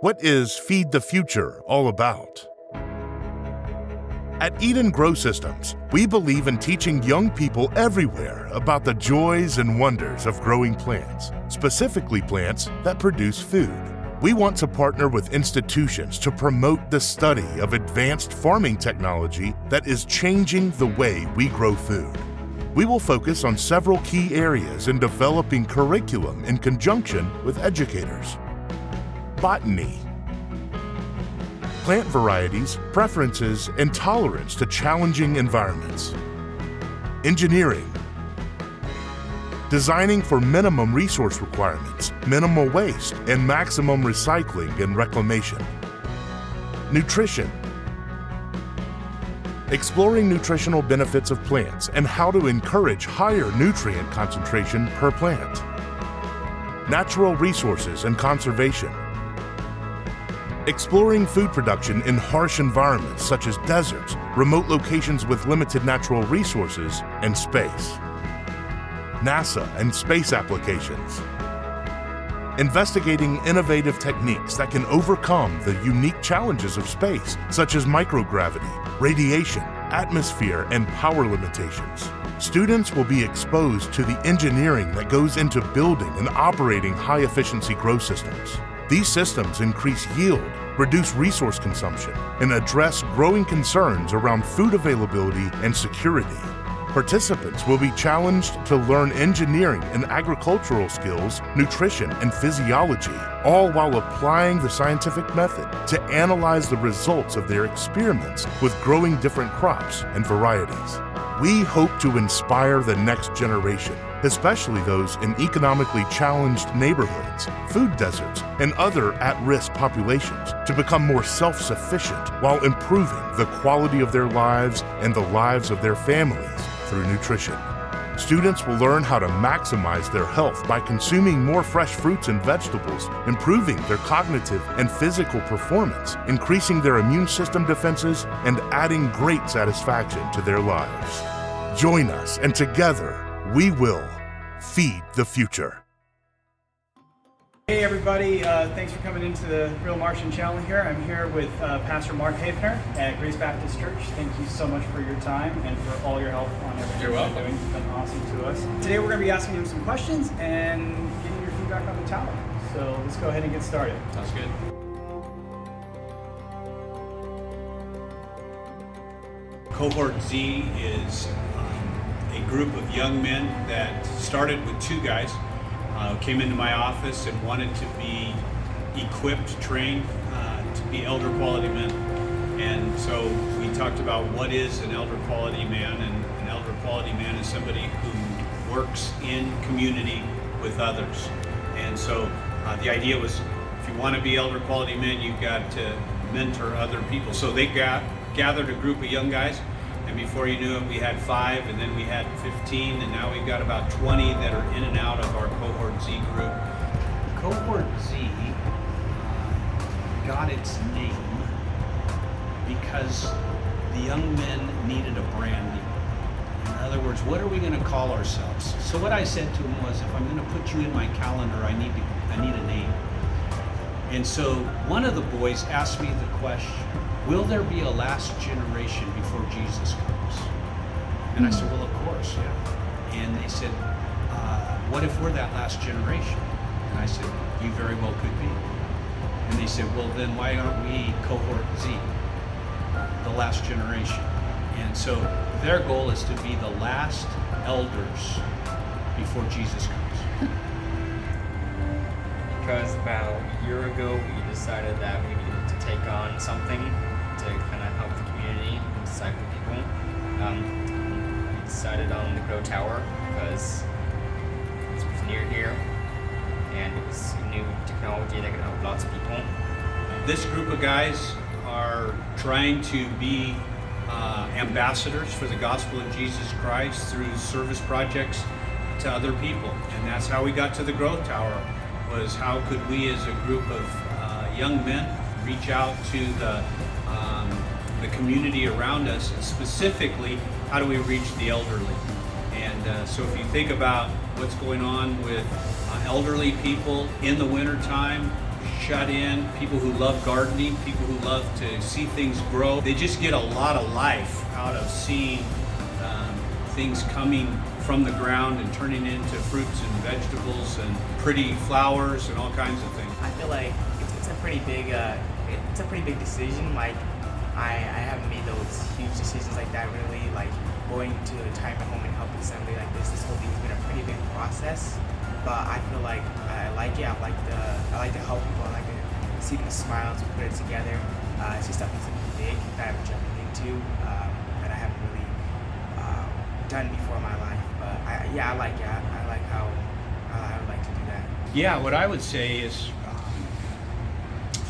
What is Feed the Future all about? At Eden Grow Systems, we believe in teaching young people everywhere about the joys and wonders of growing plants, specifically plants that produce food. We want to partner with institutions to promote the study of advanced farming technology that is changing the way we grow food. We will focus on several key areas in developing curriculum in conjunction with educators. Botany. Plant varieties, preferences, and tolerance to challenging environments. Engineering. Designing for minimum resource requirements, minimal waste, and maximum recycling and reclamation. Nutrition. Exploring nutritional benefits of plants and how to encourage higher nutrient concentration per plant. Natural resources and conservation. Exploring food production in harsh environments such as deserts, remote locations with limited natural resources, and space. NASA and space applications. Investigating innovative techniques that can overcome the unique challenges of space, such as microgravity, radiation, atmosphere, and power limitations. Students will be exposed to the engineering that goes into building and operating high-efficiency grow systems. These systems increase yield, reduce resource consumption, and address growing concerns around food availability and security. Participants will be challenged to learn engineering and agricultural skills, nutrition, and physiology, all while applying the scientific method to analyze the results of their experiments with growing different crops and varieties. We hope to inspire the next generation, especially those in economically challenged neighborhoods, food deserts, and other at-risk populations, to become more self-sufficient while improving the quality of their lives and the lives of their families through nutrition. Students will learn how to maximize their health by consuming more fresh fruits and vegetables, improving their cognitive and physical performance, increasing their immune system defenses, and adding great satisfaction to their lives. Join us, and together we will feed the future. Hey everybody, thanks for coming into the Real Martian channel here. I'm here with Pastor Mark Hafner at Grace Baptist Church. Thank you so much for your time and for all your help on everything you're doing. It's been awesome to us. Today we're going to be asking you some questions and getting your feedback on the tower. So let's go ahead and get started. Sounds good. Cohort Z is a group of young men that started with two guys. Came into my office and wanted to be equipped, trained to be elder quality men. And so we talked about what is an elder quality man, and an elder quality man is somebody who works in community with others. And so the idea was, if you want to be elder quality men, you've got to mentor other people. So they gathered a group of young guys, and before you knew it, we had 5, and then we had 15, and now we've got about 20 that are in and out of our Cohort Z group. Cohort Z got its name because the young men needed a branding. In other words, what are we going to call ourselves? So what I said to him was, if I'm going to put you in my calendar, I need a name. And so one of the boys asked me the question, will there be a last generation before Jesus comes? And I said, well, of course, yeah. And they said, what if we're that last generation? And I said, you very well could be. And they said, well, then why aren't we Cohort Z, the last generation? And so their goal is to be the last elders before Jesus comes. Because about a year ago, we decided that we needed to take on something to kind of help the community and disciple people. We decided on the Grow Tower because it was near here and it was new technology that could help lots of people. This group of guys are trying to be ambassadors for the gospel of Jesus Christ through service projects to other people. And that's how we got to the Grow Tower, was how could we as a group of young men reach out to the community around us, and specifically, how do we reach the elderly? And so if you think about what's going on with elderly people in the wintertime, shut in, people who love gardening, people who love to see things grow. They just get a lot of life out of seeing things coming from the ground and turning into fruits and vegetables and pretty flowers and all kinds of things. I feel like it's a pretty big decision. Like I haven't made those huge decisions like that really. Like going to a retirement home and helping somebody like this whole thing has been a pretty big process. But I feel like I like it. I like to help people. I like to see them smile to put it together. It's just something big that I'm jumping into that I haven't really done before in my life. But I like it. I like how I would like to do that. Yeah, what I would say is,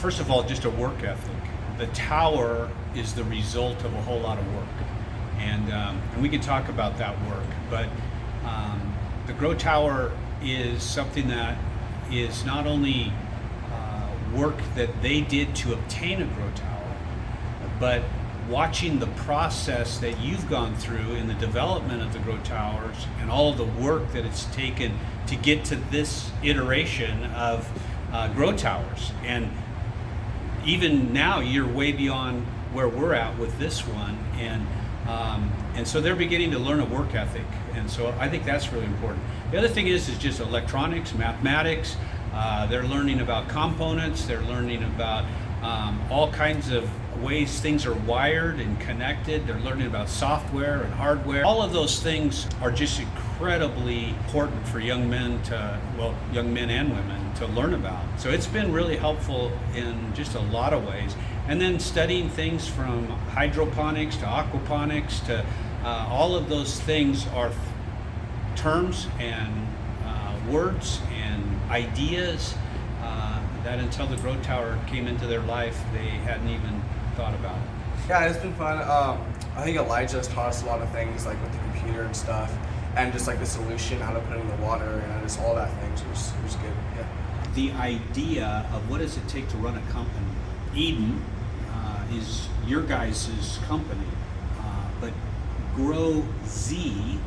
first of all, just a work ethic. The tower is the result of a whole lot of work, and we can talk about that work. But the Grow Tower is something that is not only work that they did to obtain a Grow Tower, but watching the process that you've gone through in the development of the Grow Towers and all of the work that it's taken to get to this iteration of Grow Towers. And even now you're way beyond where we're at with this one, and so they're beginning to learn a work ethic, and so I think that's really important. The other thing is just electronics, mathematics. They're learning about components. They're learning about all kinds of ways things are wired and connected. They're learning about software and hardware. All of those things are just incredibly important for young men and women to learn about. So it's been really helpful in just a lot of ways. And then studying things from hydroponics to aquaponics to all of those things are terms and words and ideas that until the Grow Tower came into their life, they hadn't even thought about. Yeah, it's been fun. I think Elijah has taught us a lot of things, like with the computer and stuff, and just like the solution, how to put it in the water, and just all that things. It was good. Yeah. The idea of what does it take to run a company. Eden is your guys' company, but Grow Z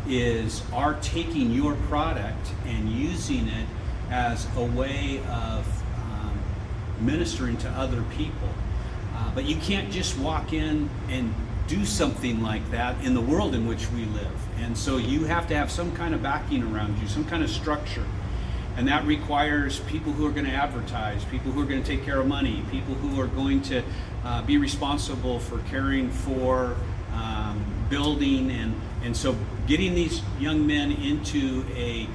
is our taking your product and using it as a way of ministering to other people. But you can't just walk in and do something like that in the world in which we live. And so you have to have some kind of backing around you, some kind of structure. And that requires people who are going to advertise, people who are going to take care of money, people who are going to be responsible for caring for building. And so getting these young men into a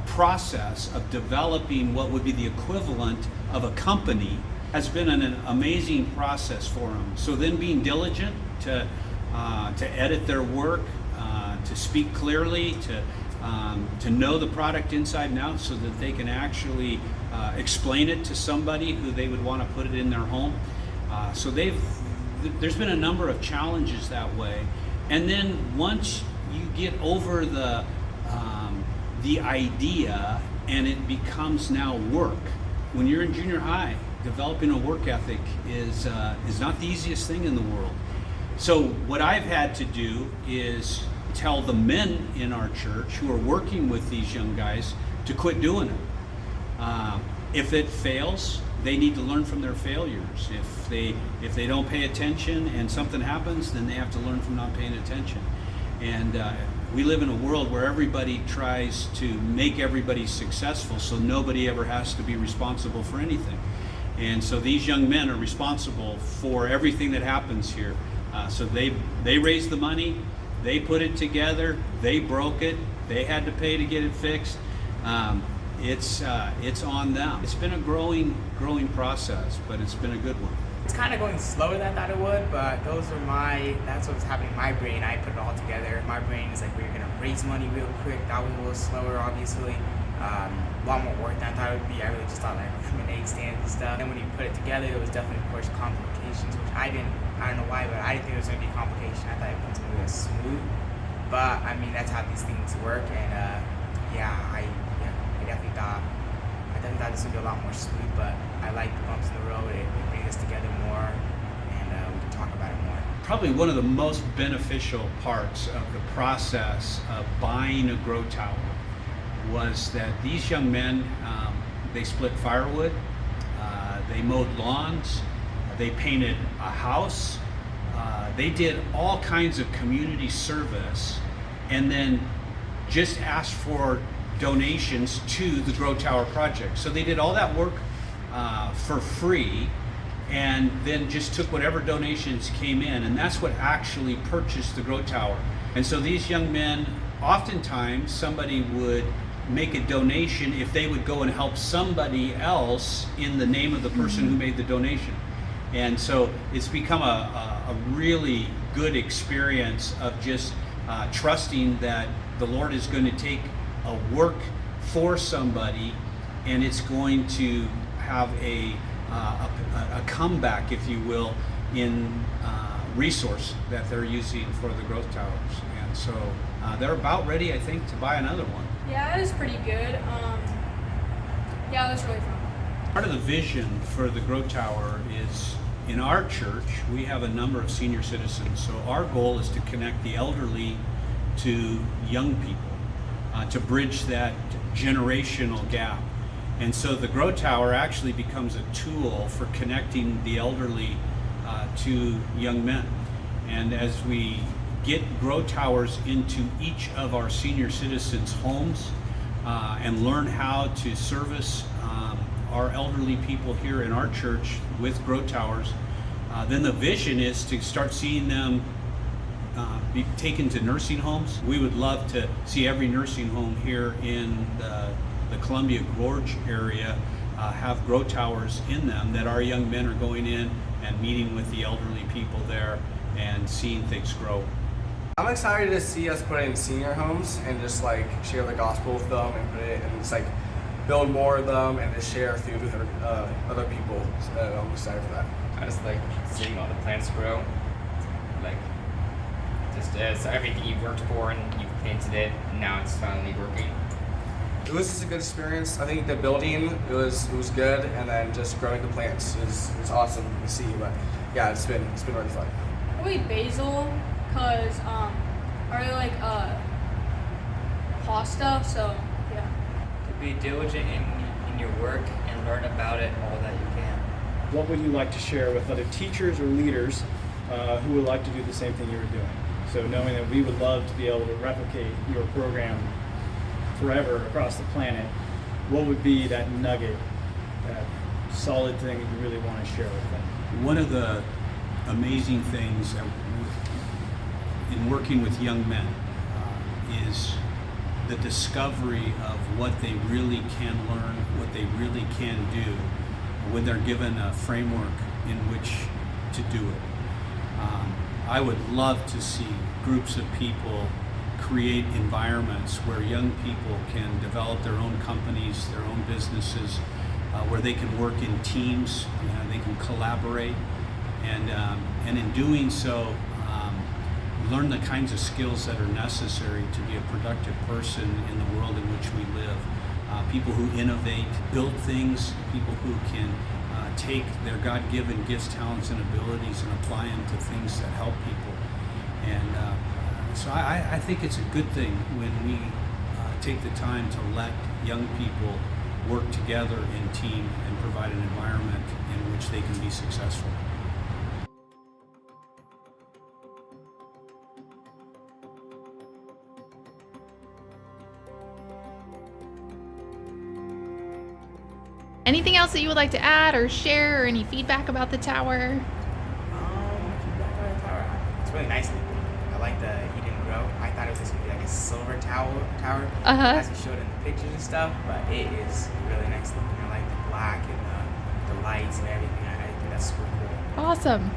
process of developing what would be the equivalent of a company has been an amazing process for them. So then being diligent to edit their work, to speak clearly, to know the product inside and out so that they can actually explain it to somebody who they would want to put it in their home. So there's been a number of challenges that way. And then once you get over the idea and it becomes now work, when you're in junior high, developing a work ethic is not the easiest thing in the world. So what I've had to do is tell the men in our church who are working with these young guys to quit doing it. If it fails, they need to learn from their failures. If they don't pay attention and something happens, then they have to learn from not paying attention. And we live in a world where everybody tries to make everybody successful, so nobody ever has to be responsible for anything. And so these young men are responsible for everything that happens here. So they raised the money, they put it together, they broke it, they had to pay to get it fixed. It's on them. It's been a growing process, but it's been a good one. It's kind of going slower than I thought it would, but that's what's happening in my brain. I put it all together. My brain is like, we're gonna raise money real quick. That was a little slower, obviously. A lot more work than I thought it would be. I really just thought like lemonade stands and stuff. And when you put it together, it was definitely, of course, complications, which I don't know why, but I didn't think it was gonna be a complication. I thought it was gonna be smooth. But I mean, that's how these things work. And I definitely thought this would be a lot more smooth, but I like the bumps in the road. It brings us together more, and we can talk about it more. Probably one of the most beneficial parts of the process of buying a Grow Tower was that these young men they split firewood, they mowed lawns, they painted a house, they did all kinds of community service, and then just asked for donations to the Grow Tower project. So they did all that work for free, and then just took whatever donations came in, and that's what actually purchased the Grow Tower. And so these young men, oftentimes somebody would make a donation if they would go and help somebody else in the name of the person who made the donation. And so it's become a really good experience of just trusting that the Lord is going to take a work for somebody, and it's going to have a comeback, if you will, in resource that they're using for the growth towers. And so they're about ready, I think, to buy another one. Yeah, it was pretty good. Yeah, it was really fun. Part of the vision for the Grow Tower is, in our church, we have a number of senior citizens. So our goal is to connect the elderly to young people, to bridge that generational gap. And so the Grow Tower actually becomes a tool for connecting the elderly to young men. And as we get Grow Towers into each of our senior citizens' homes and learn how to service our elderly people here in our church with Grow Towers, then the vision is to start seeing them be taken to nursing homes. We would love to see every nursing home here in the Columbia Gorge area have Grow Towers in them, that our young men are going in and meeting with the elderly people there and seeing things grow. I'm excited to see us put it in senior homes and just like share the gospel with them and put it and just like build more of them and just share food with other people. So I'm excited for that. I just like seeing all the plants grow. Like, just as everything you worked for and you planted it, and now it's finally working. It was just a good experience. I think the building it was good, and then just growing the plants is awesome to see. But yeah, it's been really fun. Probably basil, cause I really like pasta. So yeah. To be diligent in your work and learn about it all that you can. What would you like to share with other teachers or leaders who would like to do the same thing you were doing? So knowing that we would love to be able to replicate your program forever across the planet, what would be that nugget, that solid thing that you really want to share with them? One of the amazing things in working with young men is the discovery of what they really can learn, what they really can do when they're given a framework in which to do it. I would love to see groups of people create environments where young people can develop their own companies, their own businesses, where they can work in teams, they can collaborate, and in doing so, learn the kinds of skills that are necessary to be a productive person in the world in which we live. People who innovate, build things, people who can take their God-given gifts, talents, and abilities and apply them to things that help people. And so I think it's a good thing when we take the time to let young people work together in team and provide an environment in which they can be successful. Anything else that you would like to add or share, or any feedback about the tower? Feedback on the tower. It's really nice. I like the Eden Grow. I thought it was just gonna be like a silver tower, as it showed in the pictures and stuff, but it is really nice looking. I like the black and the lights and everything. I think that's super cool. Awesome.